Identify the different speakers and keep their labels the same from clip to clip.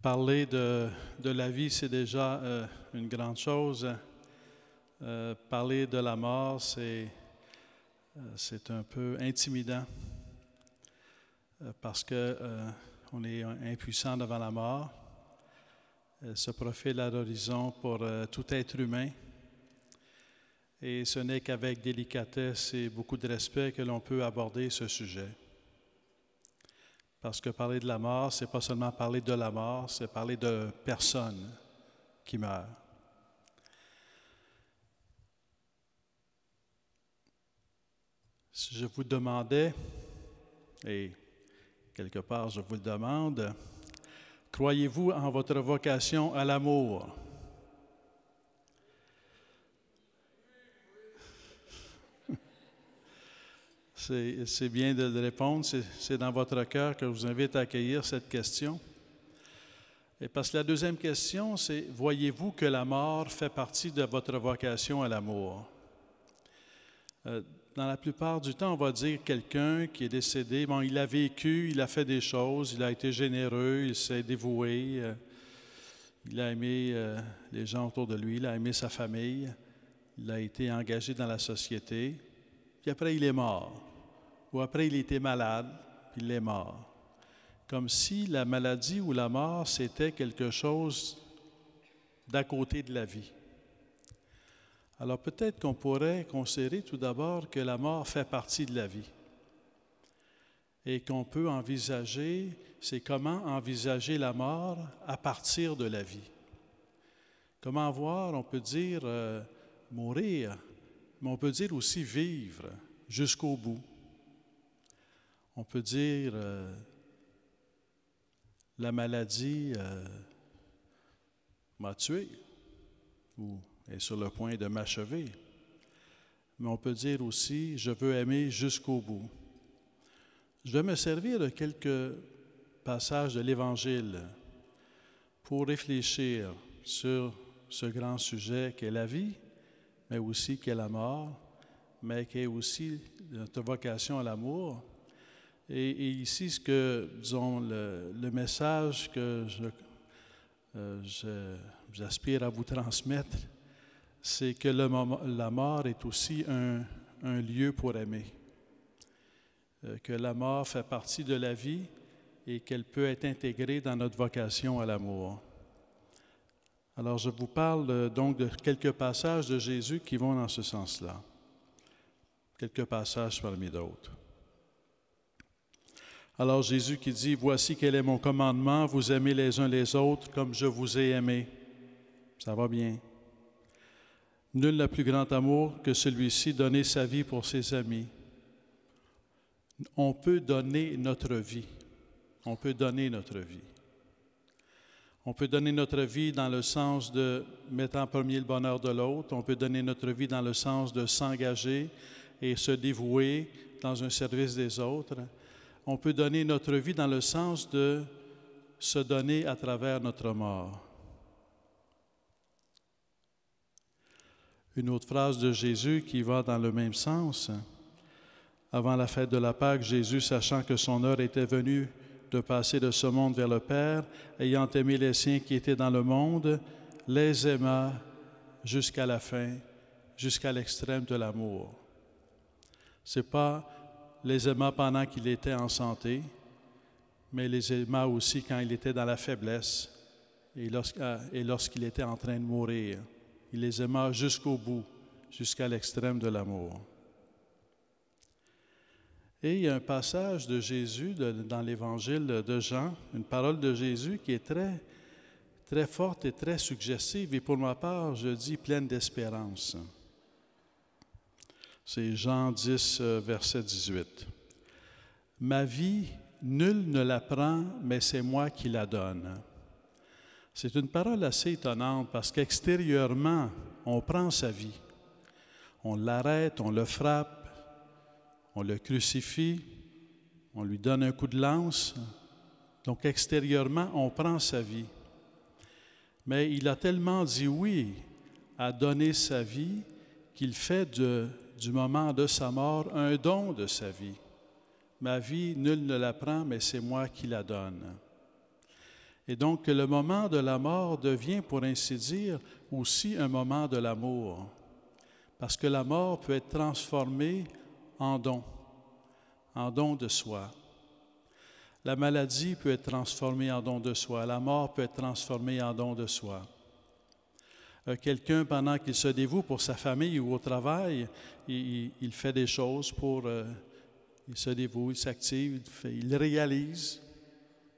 Speaker 1: Parler de la vie, c'est déjà une grande chose. Parler de la mort, c'est un peu intimidant parce qu'on est impuissant devant la mort. Elle se profile à l'horizon pour tout être humain. Et ce n'est qu'avec délicatesse et beaucoup de respect que l'on peut aborder ce sujet. Parce que parler de la mort, ce n'est pas seulement parler de la mort, c'est parler de personnes qui meurent. Si je vous demandais, et quelque part je vous le demande, croyez-vous en votre vocation à l'amour? C'est bien de le répondre, c'est dans votre cœur que je vous invite à accueillir cette question. Et parce que la deuxième question, c'est « Voyez-vous que la mort fait partie de votre vocation à l'amour? » Dans la plupart du temps, on va dire quelqu'un qui est décédé, bon, il a vécu, il a fait des choses, il a été généreux, il s'est dévoué, il a aimé les gens autour de lui, il a aimé sa famille, il a été engagé dans la société, puis après il est mort. Ou après, il était malade, puis il est mort. Comme si la maladie ou la mort, c'était quelque chose d'à côté de la vie. Alors peut-être qu'on pourrait considérer tout d'abord que la mort fait partie de la vie. Et qu'on peut envisager, c'est comment envisager la mort à partir de la vie. Comment voir, on peut dire mourir, mais on peut dire aussi vivre jusqu'au bout. On peut dire la maladie m'a tué ou est sur le point de m'achever. Mais on peut dire aussi je veux aimer jusqu'au bout. Je vais me servir de quelques passages de l'Évangile pour réfléchir sur ce grand sujet qu'est la vie, mais aussi qu'est la mort, mais qu'est aussi notre vocation à l'amour. Et ici, ce que, disons, le message que j'aspire à vous transmettre, c'est que la mort est aussi un lieu pour aimer. Que la mort fait partie de la vie et qu'elle peut être intégrée dans notre vocation à l'amour. Alors, je vous parle donc de quelques passages de Jésus qui vont dans ce sens-là. Quelques passages parmi d'autres. Alors Jésus qui dit, « Voici quel est mon commandement, vous aimez les uns les autres comme je vous ai aimé. » Ça va bien. « Nul n'a plus grand amour que celui-ci, donner sa vie pour ses amis. » On peut donner notre vie. On peut donner notre vie. On peut donner notre vie dans le sens de mettre en premier le bonheur de l'autre. On peut donner notre vie dans le sens de s'engager et se dévouer dans un service des autres. On peut donner notre vie dans le sens de se donner à travers notre mort. Une autre phrase de Jésus qui va dans le même sens. Avant la fête de la Pâque, Jésus, sachant que son heure était venue de passer de ce monde vers le Père, ayant aimé les siens qui étaient dans le monde, les aima jusqu'à la fin, jusqu'à l'extrême de l'amour. C'est pas les aima pendant qu'il était en santé, mais les aima aussi quand il était dans la faiblesse et lorsqu'il était en train de mourir. Il les aima jusqu'au bout, jusqu'à l'extrême de l'amour. Et il y a un passage de Jésus dans l'Évangile de Jean, une parole de Jésus qui est très, très forte et très suggestive, et pour ma part, je dis pleine d'espérance. C'est Jean 10, verset 18. « Ma vie, nul ne la prend, mais c'est moi qui la donne. » C'est une parole assez étonnante parce qu'extérieurement, on prend sa vie. On l'arrête, on le frappe, on le crucifie, on lui donne un coup de lance. Donc extérieurement, on prend sa vie. Mais il a tellement dit oui à donner sa vie qu'il fait du moment de sa mort un don de sa vie. Ma vie, nul ne la prend, mais c'est moi qui la donne. Et donc, que le moment de la mort devient, pour ainsi dire, aussi un moment de l'amour. Parce que la mort peut être transformée en don de soi. La maladie peut être transformée en don de soi. La mort peut être transformée en don de soi. Quelqu'un, pendant qu'il se dévoue pour sa famille ou au travail, il fait des choses il se dévoue, il s'active, il réalise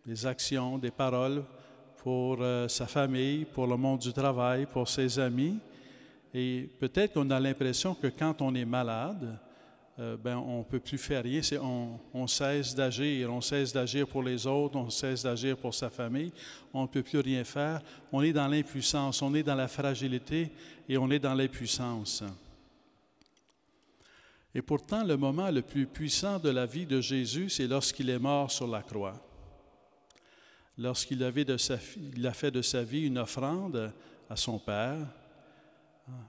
Speaker 1: des actions, des paroles pour sa famille, pour le monde du travail, pour ses amis. Et peut-être qu'on a l'impression que quand on est malade, on ne peut plus faire rien. On cesse d'agir pour les autres, on cesse d'agir pour sa famille, on ne peut plus rien faire. On est dans l'impuissance, on est dans la fragilité et on est dans l'impuissance. Et pourtant, le moment le plus puissant de la vie de Jésus, c'est lorsqu'il est mort sur la croix. Lorsqu'il a fait de sa vie une offrande à son Père.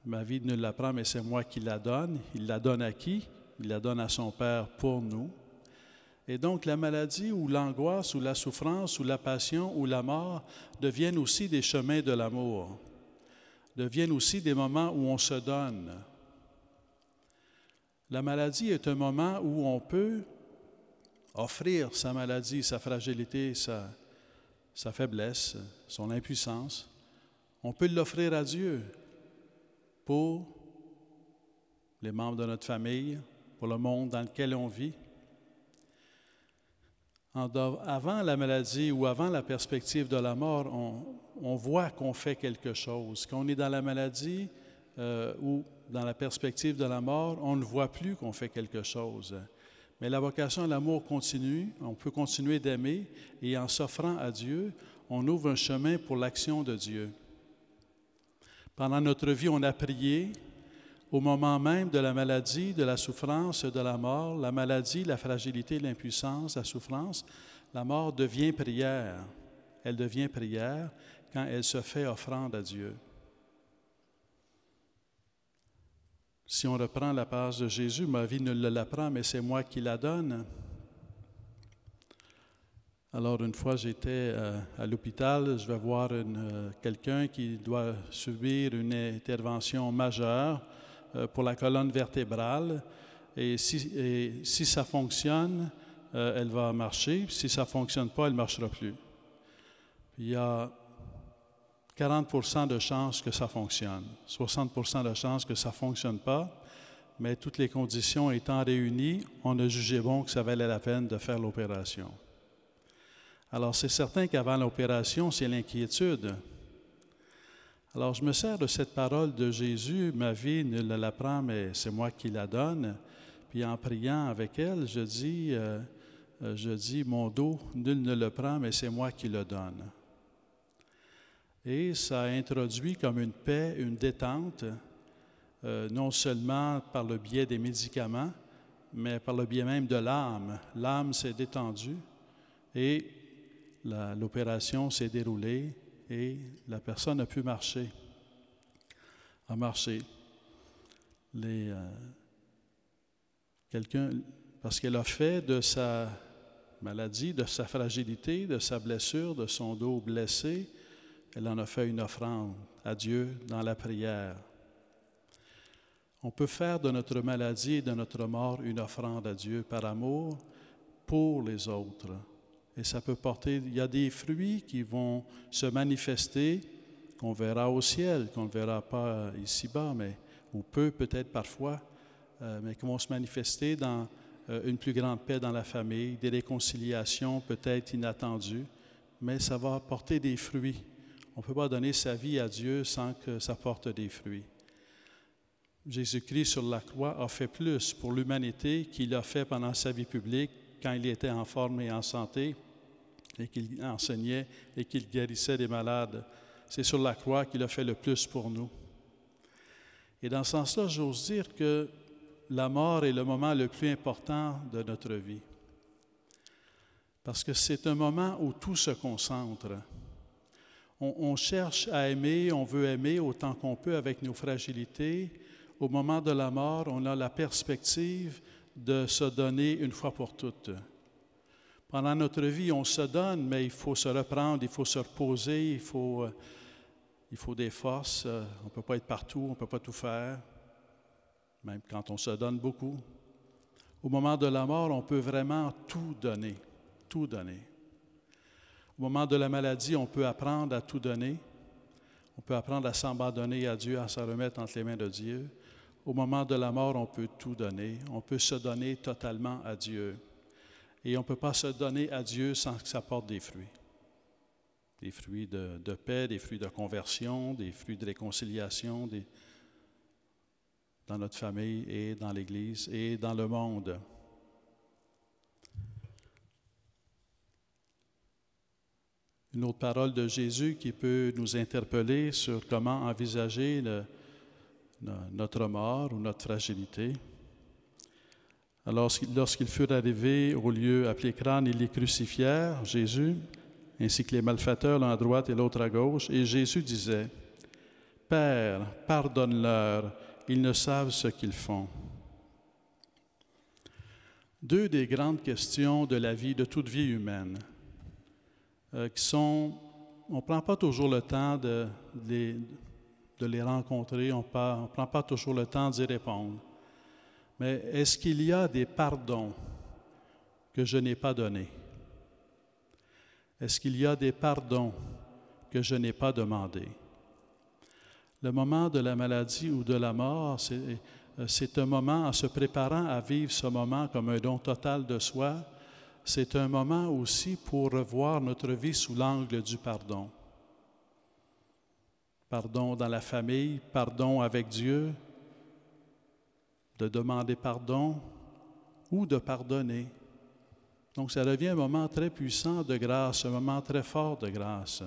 Speaker 1: Ma vie ne la prend, mais c'est moi qui la donne. Il la donne à qui? Il la donne à son Père pour nous. Et donc, la maladie ou l'angoisse ou la souffrance ou la passion ou la mort deviennent aussi des chemins de l'amour, deviennent aussi des moments où on se donne. La maladie est un moment où on peut offrir sa maladie, sa fragilité, sa faiblesse, son impuissance. On peut l'offrir à Dieu pour les membres de notre famille, pour le monde dans lequel on vit. Avant la maladie ou avant la perspective de la mort, on voit qu'on fait quelque chose. Quand on est dans la maladie ou dans la perspective de la mort, on ne voit plus qu'on fait quelque chose. Mais la vocation à l'amour continue, on peut continuer d'aimer et en s'offrant à Dieu, on ouvre un chemin pour l'action de Dieu. Pendant notre vie, on a prié. Au moment même de la maladie, de la souffrance, de la mort, la maladie, la fragilité, l'impuissance, la souffrance, la mort devient prière. Elle devient prière quand elle se fait offrande à Dieu. Si on reprend la page de Jésus, ma vie ne l'apprend, mais c'est moi qui la donne. Alors, une fois, j'étais à l'hôpital, je vais voir quelqu'un qui doit subir une intervention majeure pour la colonne vertébrale. Et si ça fonctionne, elle va marcher. Si ça ne fonctionne pas, elle ne marchera plus. Puis, il y a 40% de chances que ça fonctionne, 60% de chances que ça ne fonctionne pas. Mais toutes les conditions étant réunies, on a jugé bon que ça valait la peine de faire l'opération. Alors, c'est certain qu'avant l'opération, c'est l'inquiétude. Alors, je me sers de cette parole de Jésus, ma vie ne la prend, mais c'est moi qui la donne. Puis en priant avec elle, je dis, mon dos, nul ne le prend, mais c'est moi qui le donne. Et ça introduit comme une paix, une détente, non seulement par le biais des médicaments, mais par le biais même de l'âme. L'âme s'est détendue et l'opération s'est déroulée et la personne a pu marcher. A marché. Parce qu'elle a fait de sa maladie, de sa fragilité, de sa blessure, de son dos blessé, elle en a fait une offrande à Dieu dans la prière. On peut faire de notre maladie et de notre mort une offrande à Dieu par amour pour les autres. Et ça peut porter, il y a des fruits qui vont se manifester, qu'on verra au ciel, qu'on ne verra pas ici-bas, ou peut-être parfois, mais qui vont se manifester dans une plus grande paix dans la famille, des réconciliations peut-être inattendues, mais ça va porter des fruits. On ne peut pas donner sa vie à Dieu sans que ça porte des fruits. Jésus-Christ sur la croix a fait plus pour l'humanité qu'il a fait pendant sa vie publique, quand il était en forme et en santé, et qu'il enseignait et qu'il guérissait des malades. C'est sur la croix qu'il a fait le plus pour nous. Et dans ce sens-là, j'ose dire que la mort est le moment le plus important de notre vie. Parce que c'est un moment où tout se concentre. On cherche à aimer, on veut aimer autant qu'on peut avec nos fragilités. Au moment de la mort, on a la perspective de se donner une fois pour toutes. Pendant notre vie, on se donne, mais il faut se reprendre, il faut se reposer, il faut des forces. On ne peut pas être partout, on ne peut pas tout faire, même quand on se donne beaucoup. Au moment de la mort, on peut vraiment tout donner, tout donner. Au moment de la maladie, on peut apprendre à tout donner. On peut apprendre à s'abandonner à Dieu, à se remettre entre les mains de Dieu. Au moment de la mort, on peut tout donner. On peut se donner totalement à Dieu. Et on ne peut pas se donner à Dieu sans que ça porte des fruits. Des fruits de paix, des fruits de conversion, des fruits de réconciliation dans notre famille et dans l'Église et dans le monde. Une autre parole de Jésus qui peut nous interpeller sur comment envisager notre mort ou notre fragilité. Alors, lorsqu'ils furent arrivés au lieu appelé Crâne, ils les crucifièrent, Jésus, ainsi que les malfaiteurs, l'un à droite et l'autre à gauche. Et Jésus disait, « Père, pardonne-leur, ils ne savent ce qu'ils font. » Deux des grandes questions de la vie, de toute vie humaine, qui sont, on ne prend pas toujours le temps de les rencontrer, on ne prend pas toujours le temps d'y répondre. Mais est-ce qu'il y a des pardons que je n'ai pas donnés? Est-ce qu'il y a des pardons que je n'ai pas demandés? Le moment de la maladie ou de la mort, c'est un moment, en se préparant à vivre ce moment comme un don total de soi, c'est un moment aussi pour revoir notre vie sous l'angle du pardon. Pardon dans la famille, pardon avec Dieu, de demander pardon ou de pardonner. Donc, ça devient un moment très puissant de grâce, un moment très fort de grâce.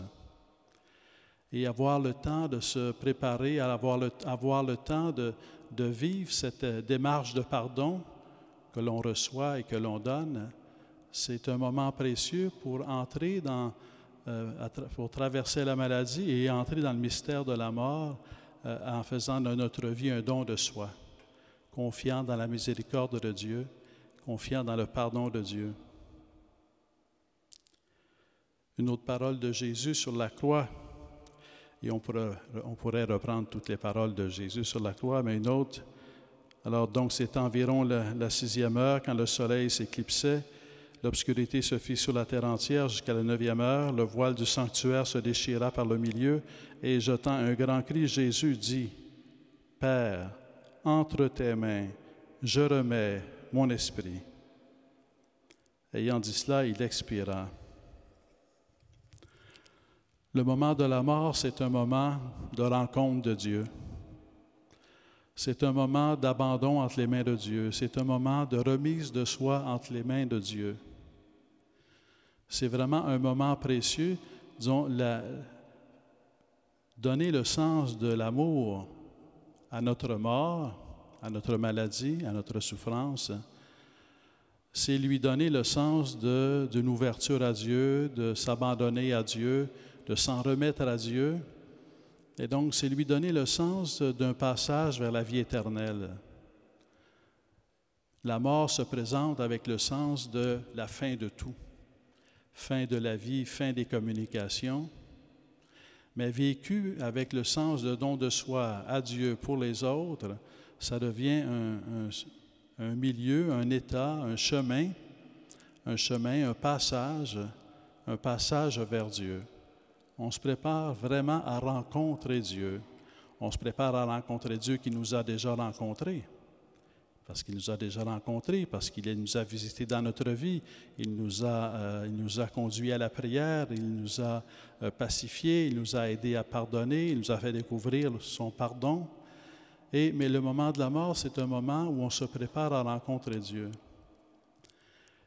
Speaker 1: Et avoir le temps de se préparer, avoir le temps de vivre cette démarche de pardon que l'on reçoit et que l'on donne, c'est un moment précieux pour entrer pour traverser la maladie et entrer dans le mystère de la mort en faisant de notre vie un don de soi, confiant dans la miséricorde de Dieu, confiant dans le pardon de Dieu. Une autre parole de Jésus sur la croix, et on pourrait reprendre toutes les paroles de Jésus sur la croix, mais une autre. Alors donc, c'est environ la 6e heure, quand le soleil s'éclipsait. L'obscurité se fit sur la terre entière jusqu'à la 9e heure. Le voile du sanctuaire se déchira par le milieu, et jetant un grand cri, Jésus dit, « Père, entre tes mains, je remets mon esprit. » Ayant dit cela, il expira. Le moment de la mort, c'est un moment de rencontre de Dieu. C'est un moment d'abandon entre les mains de Dieu. C'est un moment de remise de soi entre les mains de Dieu. C'est vraiment un moment précieux, disons, donner le sens de l'amour à notre mort, à notre maladie, à notre souffrance. C'est lui donner le sens d'une ouverture à Dieu, de s'abandonner à Dieu, de s'en remettre à Dieu. Et donc, c'est lui donner le sens d'un passage vers la vie éternelle. La mort se présente avec le sens de la fin de tout, fin de la vie, fin des communications, mais vécu avec le sens de don de soi à Dieu pour les autres, ça devient un milieu, un état, un chemin, un passage vers Dieu. On se prépare vraiment à rencontrer Dieu. On se prépare à rencontrer Dieu qui nous a déjà rencontrés. Parce qu'il nous a déjà rencontrés, parce qu'il nous a visités dans notre vie. Il nous a conduits à la prière, il nous a pacifiés, il nous a aidés à pardonner, il nous a fait découvrir son pardon. Mais le moment de la mort, c'est un moment où on se prépare à rencontrer Dieu.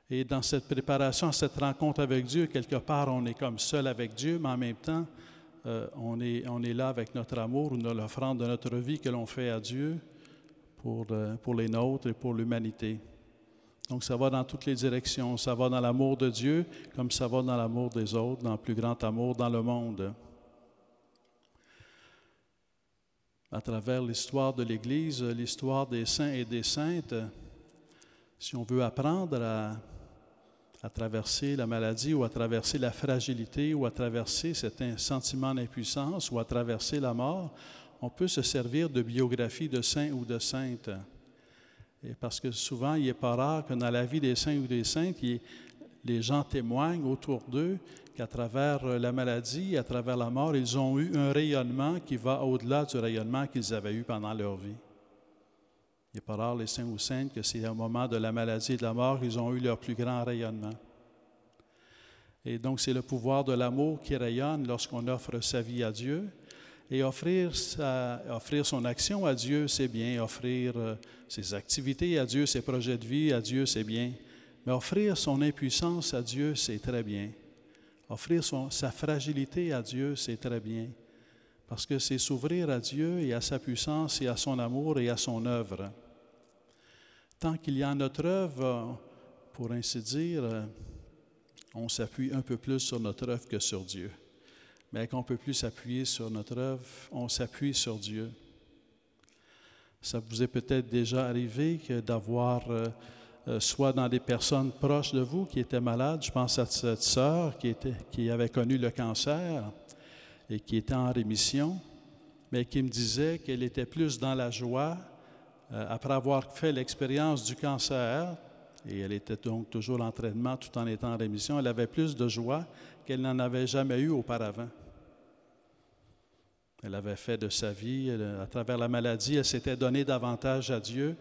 Speaker 1: Et dans cette préparation, cette rencontre avec Dieu, quelque part, on est comme seul avec Dieu, mais en même temps, on est là avec notre amour ou l'offrande de notre vie que l'on fait à Dieu pour les nôtres et pour l'humanité. Donc, ça va dans toutes les directions. Ça va dans l'amour de Dieu, comme ça va dans l'amour des autres, dans le plus grand amour dans le monde. À travers l'histoire de l'Église, l'histoire des saints et des saintes, si on veut apprendre à à traverser la maladie ou à traverser la fragilité ou à traverser cet sentiment d'impuissance ou à traverser la mort, on peut se servir de biographies de saints ou de saintes. Et parce que souvent, il n'est pas rare que dans la vie des saints ou des saintes, les gens témoignent autour d'eux qu'à travers la maladie, à travers la mort, ils ont eu un rayonnement qui va au-delà du rayonnement qu'ils avaient eu pendant leur vie. Il n'est pas rare, les saints ou saintes, que c'est au moment de la maladie et de la mort qu'ils ont eu leur plus grand rayonnement. Et donc, c'est le pouvoir de l'amour qui rayonne lorsqu'on offre sa vie à Dieu. Et offrir son action à Dieu, c'est bien. Offrir ses activités à Dieu, ses projets de vie à Dieu, c'est bien. Mais offrir son impuissance à Dieu, c'est très bien. Offrir sa fragilité à Dieu, c'est très bien. Parce que c'est s'ouvrir à Dieu et à sa puissance et à son amour et à son œuvre. Tant qu'il y a notre œuvre, pour ainsi dire, on s'appuie un peu plus sur notre œuvre que sur Dieu. Mais qu'on ne peut plus s'appuyer sur notre œuvre, on s'appuie sur Dieu. Ça vous est peut-être déjà arrivé d'avoir, soit dans des personnes proches de vous qui étaient malades, je pense à cette sœur qui avait connu le cancer et qui était en rémission, mais qui me disait qu'elle était plus dans la joie après avoir fait l'expérience du cancer, et elle était donc toujours en traitement tout en étant en rémission, elle avait plus de joie qu'elle n'en avait jamais eu auparavant. Elle avait fait de sa vie, à travers la maladie, elle s'était donnée davantage à Dieu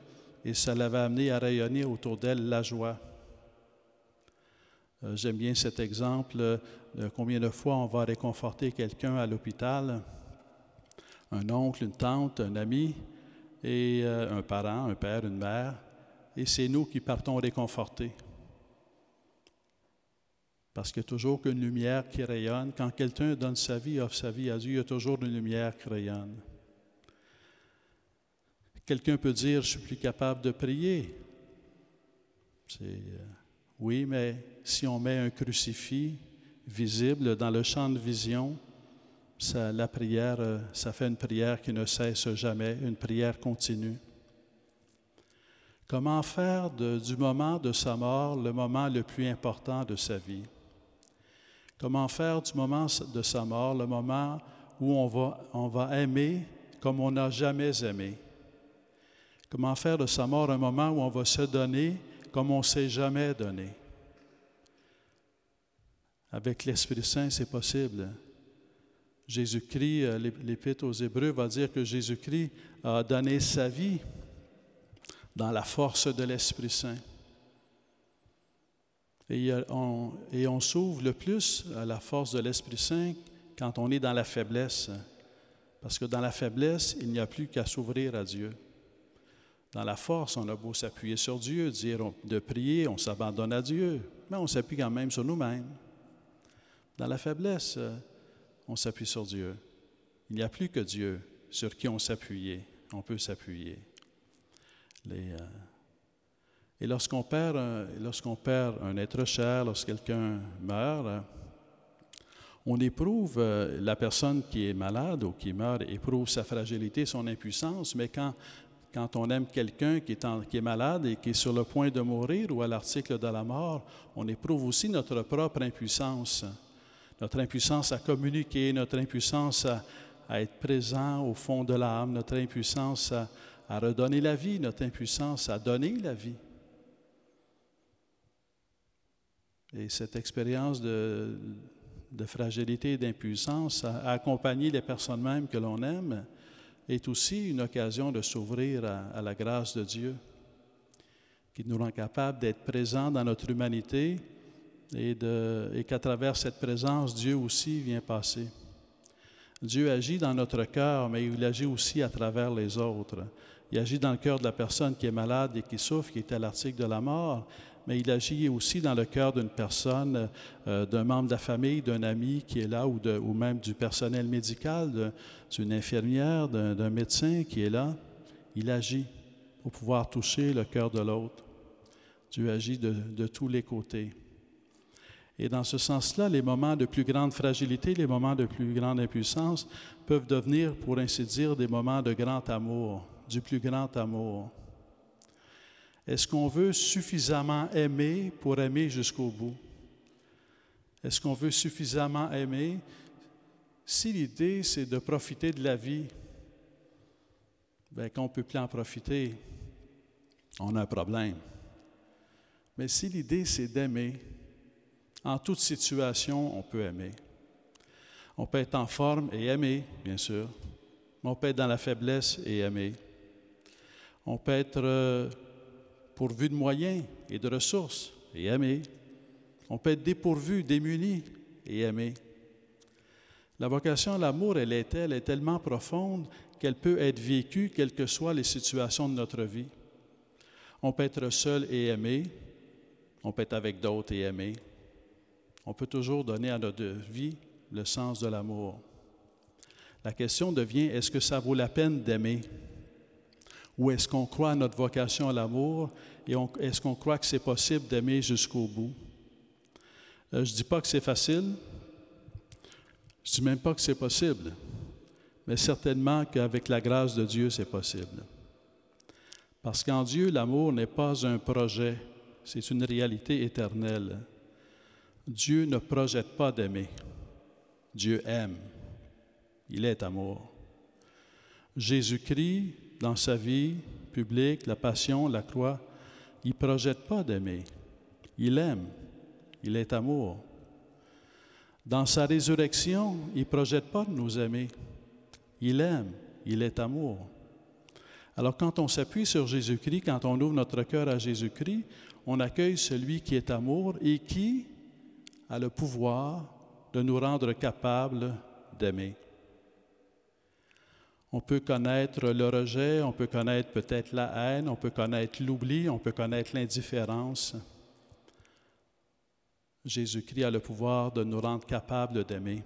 Speaker 1: et ça l'avait amené à rayonner autour d'elle la joie. J'aime bien cet exemple de combien de fois on va réconforter quelqu'un à l'hôpital, un oncle, une tante, un ami, et un parent, un père, une mère, et c'est nous qui partons réconforter. Parce qu'il y a toujours qu'une lumière qui rayonne. Quand quelqu'un donne sa vie, offre sa vie à Dieu, il y a toujours une lumière qui rayonne. Quelqu'un peut dire, je suis plus capable de prier. Oui, mais si on met un crucifix visible dans le champ de vision, la prière, ça fait une prière qui ne cesse jamais, une prière continue. Comment faire du moment de sa mort le moment le plus important de sa vie? Comment faire du moment de sa mort le moment où on va aimer comme on n'a jamais aimé? Comment faire de sa mort un moment où on va se donner comme on ne s'est jamais donné? Avec l'Esprit Saint, c'est possible. Jésus-Christ, l'Épître aux Hébreux va dire que Jésus-Christ a donné sa vie dans la force de l'Esprit Saint. Et on s'ouvre le plus à la force de l'Esprit Saint quand on est dans la faiblesse. Parce que dans la faiblesse, il n'y a plus qu'à s'ouvrir à Dieu. Dans la force, on a beau s'appuyer sur Dieu, de prier, on s'abandonne à Dieu, mais on s'appuie quand même sur nous-mêmes. Dans la faiblesse, on s'appuie sur Dieu. Il n'y a plus que Dieu sur qui on peut s'appuyer. Et lorsqu'on perd un être cher, lorsque quelqu'un meurt, on éprouve, la personne qui est malade ou qui meurt éprouve sa fragilité, son impuissance, mais quand on aime quelqu'un qui est malade et qui est sur le point de mourir ou à l'article de la mort, on éprouve aussi notre propre impuissance à communiquer, notre impuissance à être présent au fond de l'âme, notre impuissance à redonner la vie, notre impuissance à donner la vie. Et cette expérience de fragilité et d'impuissance à accompagner les personnes mêmes que l'on aime est aussi une occasion de s'ouvrir à la grâce de Dieu, qui nous rend capables d'être présents dans notre humanité et qu'à travers cette présence, Dieu aussi vient passer. Dieu agit dans notre cœur, mais il agit aussi à travers les autres. Il agit dans le cœur de la personne qui est malade et qui souffre, qui est à l'article de la mort, mais il agit aussi dans le cœur d'une personne, d'un membre de la famille, d'un ami qui est là, ou même du personnel médical, d'une infirmière, d'un médecin qui est là. Il agit pour pouvoir toucher le cœur de l'autre. Dieu agit de tous les côtés. Et dans ce sens-là, les moments de plus grande fragilité, les moments de plus grande impuissance peuvent devenir, pour ainsi dire, des moments de grand amour, du plus grand amour. Est-ce qu'on veut suffisamment aimer pour aimer jusqu'au bout? Est-ce qu'on veut suffisamment aimer? Si l'idée, c'est de profiter de la vie, bien, qu'on ne peut plus en profiter, on a un problème. Mais si l'idée, c'est d'aimer, en toute situation, on peut aimer. On peut être en forme et aimer, bien sûr. On peut être dans la faiblesse et aimer. On peut être pourvu de moyens et de ressources et aimer. On peut être dépourvu, démuni et aimer. La vocation à l'amour, elle est tellement profonde qu'elle peut être vécue quelles que soient les situations de notre vie. On peut être seul et aimer. On peut être avec d'autres et aimer. On peut toujours donner à notre vie le sens de l'amour. La question devient, est-ce que ça vaut la peine d'aimer? Ou est-ce qu'on croit à notre vocation à l'amour et est-ce qu'on croit que c'est possible d'aimer jusqu'au bout? Je ne dis pas que c'est facile, je ne dis même pas que c'est possible, mais certainement qu'avec la grâce de Dieu, c'est possible. Parce qu'en Dieu, l'amour n'est pas un projet, c'est une réalité éternelle. Dieu ne projette pas d'aimer. Dieu aime. Il est amour. Jésus-Christ, dans sa vie publique, la passion, la croix, il ne projette pas d'aimer. Il aime. Il est amour. Dans sa résurrection, il ne projette pas de nous aimer. Il aime. Il est amour. Alors quand on s'appuie sur Jésus-Christ, quand on ouvre notre cœur à Jésus-Christ, on accueille celui qui est amour et qui a le pouvoir de nous rendre capables d'aimer. On peut connaître le rejet, on peut connaître peut-être la haine, on peut connaître l'oubli, on peut connaître l'indifférence. Jésus-Christ a le pouvoir de nous rendre capables d'aimer,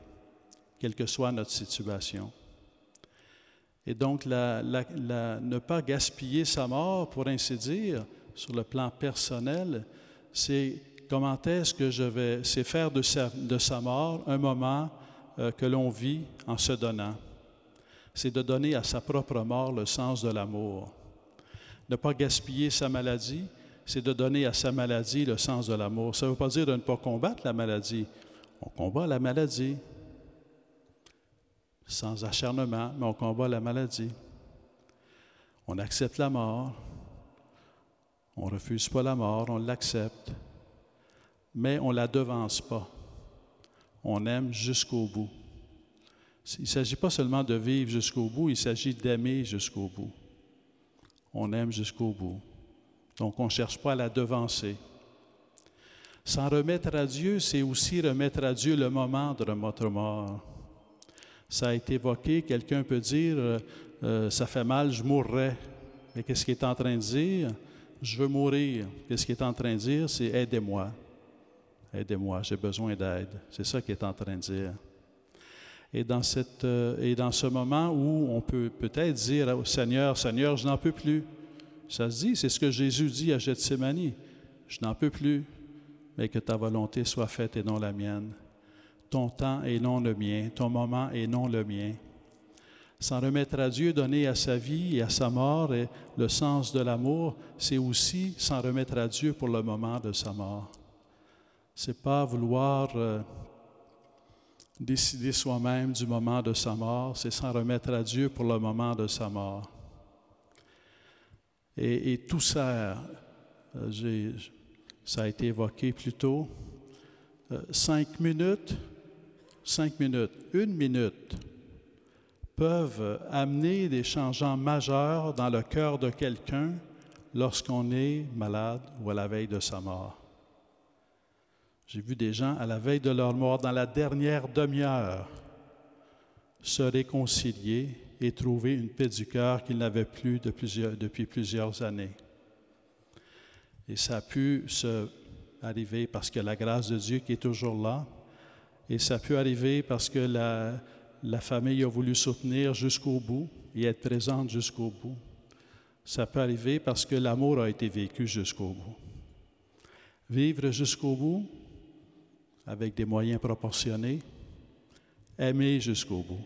Speaker 1: quelle que soit notre situation. Et donc, ne pas gaspiller sa mort, pour ainsi dire, sur le plan personnel, c'est comment est-ce que c'est faire de sa mort un moment que l'on vit en se donnant. C'est de donner à sa propre mort le sens de l'amour. Ne pas gaspiller sa maladie, c'est de donner à sa maladie le sens de l'amour. Ça ne veut pas dire de ne pas combattre la maladie. On combat la maladie, sans acharnement, mais on combat la maladie. On accepte la mort. On ne refuse pas la mort, on l'accepte. Mais on ne la devance pas. On aime jusqu'au bout. Il ne s'agit pas seulement de vivre jusqu'au bout, il s'agit d'aimer jusqu'au bout. On aime jusqu'au bout. Donc, on ne cherche pas à la devancer. S'en remettre à Dieu, c'est aussi remettre à Dieu le moment de notre mort. Ça a été évoqué, quelqu'un peut dire « ça fait mal, je mourrai ». Mais qu'est-ce qu'il est en train de dire? « Je veux mourir ». Qu'est-ce qu'il est en train de dire? C'est « aidez-moi ». Aidez-moi, j'ai besoin d'aide. C'est ça qu'il est en train de dire. Et dans ce moment où on peut peut-être dire au Seigneur, « Seigneur, je n'en peux plus ». Ça se dit, c'est ce que Jésus dit à Gethsémani. « Je n'en peux plus, mais que ta volonté soit faite et non la mienne. Ton temps et non le mien, ton moment et non le mien. » S'en remettre à Dieu, donner à sa vie et à sa mort et le sens de l'amour, c'est aussi s'en remettre à Dieu pour le moment de sa mort. Ce n'est pas vouloir décider soi-même du moment de sa mort, c'est s'en remettre à Dieu pour le moment de sa mort. Et tout ça, ça a été évoqué plus tôt, 5 minutes, 1 minute, peuvent amener des changements majeurs dans le cœur de quelqu'un lorsqu'on est malade ou à la veille de sa mort. J'ai vu des gens à la veille de leur mort, dans la dernière demi-heure, se réconcilier et trouver une paix du cœur qu'ils n'avaient plus depuis plusieurs années. Et ça a pu arriver parce que la grâce de Dieu qui est toujours là, et ça a pu arriver parce que la famille a voulu soutenir jusqu'au bout et être présente jusqu'au bout. Ça peut arriver parce que l'amour a été vécu jusqu'au bout. Vivre jusqu'au bout, avec des moyens proportionnés, aimer jusqu'au bout.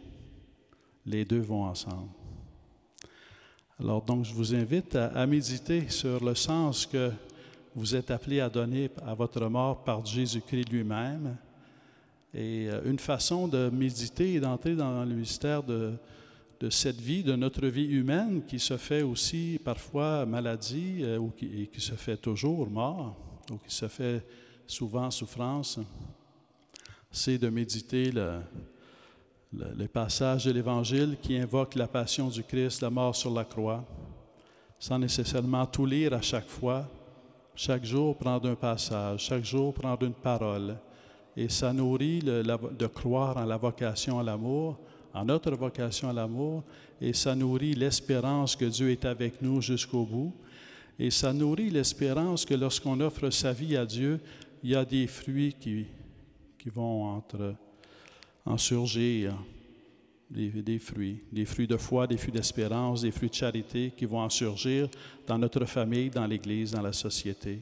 Speaker 1: Les deux vont ensemble. Alors donc, je vous invite à méditer sur le sens que vous êtes appelés à donner à votre mort par Jésus-Christ lui-même. Et une façon de méditer et d'entrer dans le mystère de cette vie, de notre vie humaine, qui se fait aussi parfois maladie, et qui se fait toujours mort, ou qui se fait souvent souffrance, c'est de méditer le passage de l'Évangile qui invoque la passion du Christ, la mort sur la croix, sans nécessairement tout lire à chaque fois. Chaque jour, prendre un passage, chaque jour, prendre une parole. Et ça nourrit de croire en la vocation à l'amour, en notre vocation à l'amour, et ça nourrit l'espérance que Dieu est avec nous jusqu'au bout. Et ça nourrit l'espérance que lorsqu'on offre sa vie à Dieu, il y a des fruits qui vont en surgir, des fruits de foi, des fruits d'espérance, des fruits de charité qui vont en surgir dans notre famille, dans l'Église, dans la société.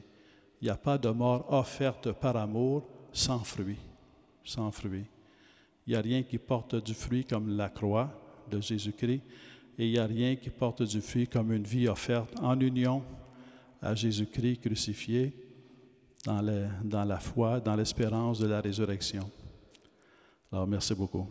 Speaker 1: Il n'y a pas de mort offerte par amour sans fruit, sans fruit. Il n'y a rien qui porte du fruit comme la croix de Jésus-Christ, et il n'y a rien qui porte du fruit comme une vie offerte en union à Jésus-Christ crucifié, dans la foi, dans l'espérance de la résurrection. Alors, merci beaucoup.